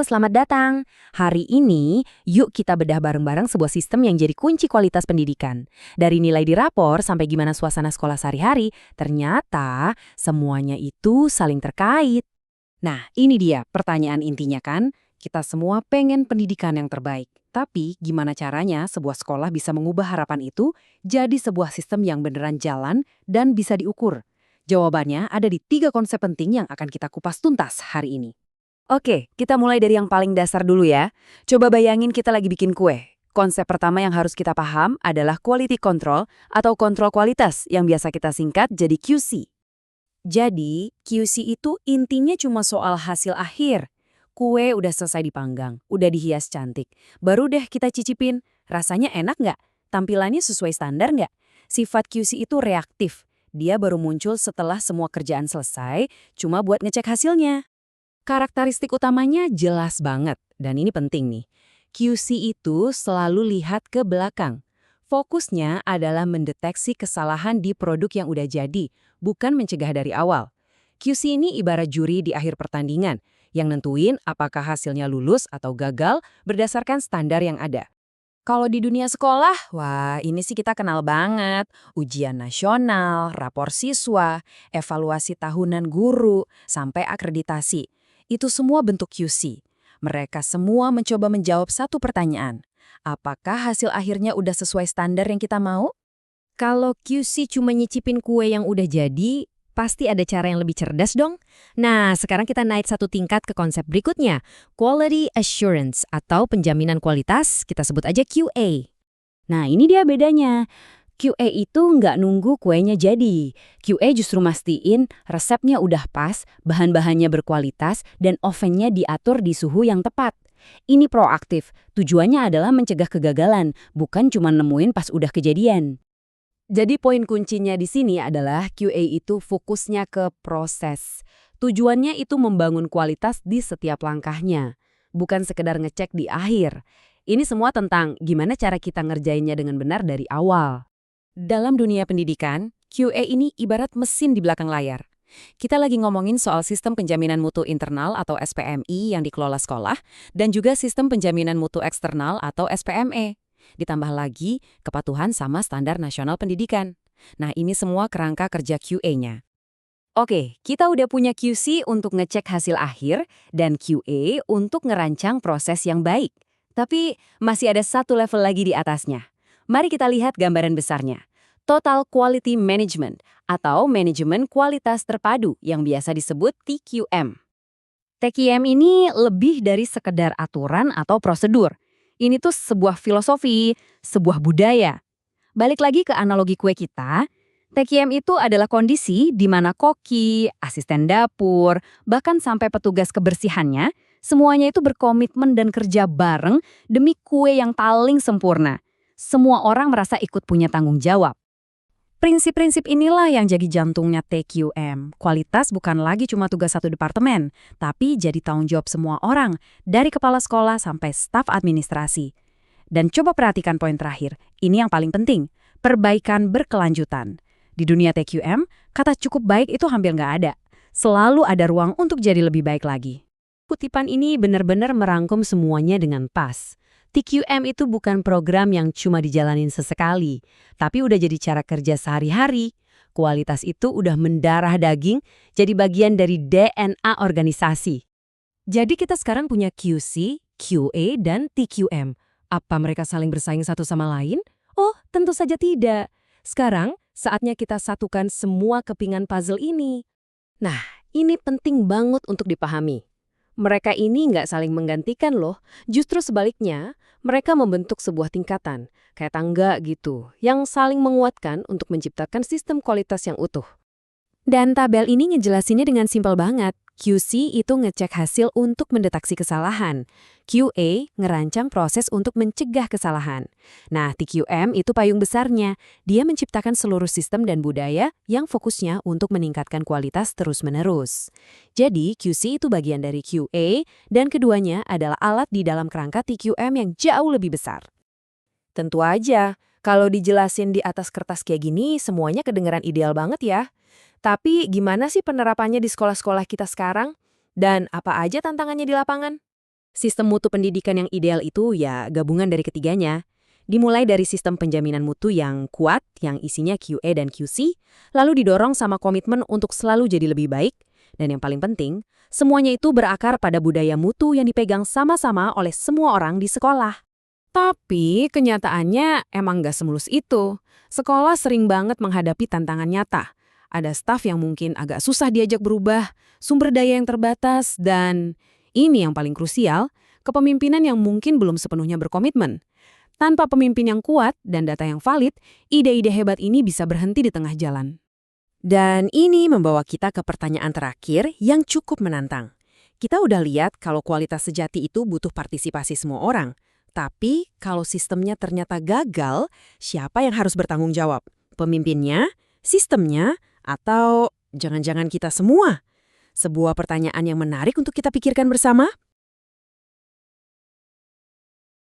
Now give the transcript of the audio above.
selamat datang. Hari ini, yuk kita bedah bareng-bareng sebuah sistem yang jadi kunci kualitas pendidikan. Dari nilai di rapor sampai gimana suasana sekolah sehari-hari, ternyata semuanya itu saling terkait. Nah, ini dia pertanyaan intinya kan. Kita semua pengen pendidikan yang terbaik. Tapi gimana caranya sebuah sekolah bisa mengubah harapan itu jadi sebuah sistem yang beneran jalan dan bisa diukur? Jawabannya ada di 3 konsep penting yang akan kita kupas tuntas hari ini. Oke, kita mulai dari yang paling dasar dulu ya. Coba bayangin kita lagi bikin kue. Konsep pertama yang harus kita paham adalah quality control atau kontrol kualitas yang biasa kita singkat jadi QC. Jadi, QC itu intinya cuma soal hasil akhir. Kue udah selesai dipanggang, udah dihias cantik. Baru deh kita cicipin, rasanya enak nggak? Tampilannya sesuai standar nggak? Sifat QC itu reaktif. Dia baru muncul setelah semua kerjaan selesai, cuma buat ngecek hasilnya. Karakteristik utamanya jelas banget, dan ini penting nih. QC itu selalu lihat ke belakang. Fokusnya adalah mendeteksi kesalahan di produk yang udah jadi, bukan mencegah dari awal. QC ini ibarat juri di akhir pertandingan, yang nentuin apakah hasilnya lulus atau gagal berdasarkan standar yang ada. Kalau di dunia sekolah, wah ini sih kita kenal banget. Ujian nasional, rapor siswa, evaluasi tahunan guru, sampai akreditasi. Itu semua bentuk QC. Mereka semua mencoba menjawab satu pertanyaan. Apakah hasil akhirnya udah sesuai standar yang kita mau? Kalau QC cuma nyicipin kue yang udah jadi, pasti ada cara yang lebih cerdas dong. Nah, sekarang kita naik satu tingkat ke konsep berikutnya. Quality Assurance atau penjaminan kualitas, kita sebut aja QA. Nah, ini dia bedanya. QA itu nggak nunggu kuenya jadi. QA justru mastiin resepnya udah pas, bahan-bahannya berkualitas, dan ovennya diatur di suhu yang tepat. Ini proaktif, tujuannya adalah mencegah kegagalan, bukan cuma nemuin pas udah kejadian. Jadi poin kuncinya di sini adalah QA itu fokusnya ke proses. Tujuannya itu membangun kualitas di setiap langkahnya, bukan sekedar ngecek di akhir. Ini semua tentang gimana cara kita ngerjainnya dengan benar dari awal. Dalam dunia pendidikan, QA ini ibarat mesin di belakang layar. Kita lagi ngomongin soal sistem penjaminan mutu internal atau SPMI yang dikelola sekolah, dan juga sistem penjaminan mutu eksternal atau SPME. Ditambah lagi kepatuhan sama standar nasional pendidikan. Nah, ini semua kerangka kerja QA-nya. Oke, kita udah punya QC untuk ngecek hasil akhir dan QA untuk ngerancang proses yang baik. Tapi masih ada satu level lagi di atasnya. Mari kita lihat gambaran besarnya. Total Quality Management atau Manajemen Kualitas Terpadu yang biasa disebut TQM. TQM ini lebih dari sekedar aturan atau prosedur. Ini tuh sebuah filosofi, sebuah budaya. Balik lagi ke analogi kue kita, TQM itu adalah kondisi di mana koki, asisten dapur, bahkan sampai petugas kebersihannya, semuanya itu berkomitmen dan kerja bareng demi kue yang paling sempurna. Semua orang merasa ikut punya tanggung jawab. Prinsip-prinsip inilah yang jadi jantungnya TQM. Kualitas bukan lagi cuma tugas satu departemen, tapi jadi tanggung jawab semua orang, dari kepala sekolah sampai staf administrasi. Dan coba perhatikan poin terakhir, ini yang paling penting, perbaikan berkelanjutan. Di dunia TQM, kata cukup baik itu hampir nggak ada. Selalu ada ruang untuk jadi lebih baik lagi. Kutipan ini benar-benar merangkum semuanya dengan pas. TQM itu bukan program yang cuma dijalanin sesekali, tapi udah jadi cara kerja sehari-hari. Kualitas itu udah mendarah daging, jadi bagian dari DNA organisasi. Jadi kita sekarang punya QC, QA, dan TQM. Apa mereka saling bersaing satu sama lain? Oh, tentu saja tidak. Sekarang, saatnya kita satukan semua kepingan puzzle ini. Nah, ini penting banget untuk dipahami. Mereka ini nggak saling menggantikan loh, justru sebaliknya, mereka membentuk sebuah tingkatan, kayak tangga gitu, yang saling menguatkan untuk menciptakan sistem kualitas yang utuh. Dan tabel ini ngejelasinnya dengan simpel banget. QC itu ngecek hasil untuk mendeteksi kesalahan. QA ngerancang proses untuk mencegah kesalahan. Nah, TQM itu payung besarnya. Dia menciptakan seluruh sistem dan budaya yang fokusnya untuk meningkatkan kualitas terus-menerus. Jadi, QC itu bagian dari QA, dan keduanya adalah alat di dalam kerangka TQM yang jauh lebih besar. Tentu aja, kalau dijelasin di atas kertas kayak gini, semuanya kedengeran ideal banget ya. Tapi gimana sih penerapannya di sekolah-sekolah kita sekarang? Dan apa aja tantangannya di lapangan? Sistem mutu pendidikan yang ideal itu ya gabungan dari ketiganya. Dimulai dari sistem penjaminan mutu yang kuat, yang isinya QA dan QC, lalu didorong sama komitmen untuk selalu jadi lebih baik, dan yang paling penting, semuanya itu berakar pada budaya mutu yang dipegang sama-sama oleh semua orang di sekolah. Tapi kenyataannya emang nggak semulus itu. Sekolah sering banget menghadapi tantangan nyata. Ada staf yang mungkin agak susah diajak berubah, sumber daya yang terbatas, dan ini yang paling krusial, kepemimpinan yang mungkin belum sepenuhnya berkomitmen. Tanpa pemimpin yang kuat dan data yang valid, ide-ide hebat ini bisa berhenti di tengah jalan. Dan ini membawa kita ke pertanyaan terakhir yang cukup menantang. Kita udah lihat kalau kualitas sejati itu butuh partisipasi semua orang. Tapi kalau sistemnya ternyata gagal, siapa yang harus bertanggung jawab? Pemimpinnya, sistemnya, atau jangan-jangan kita semua? Sebuah pertanyaan yang menarik untuk kita pikirkan bersama.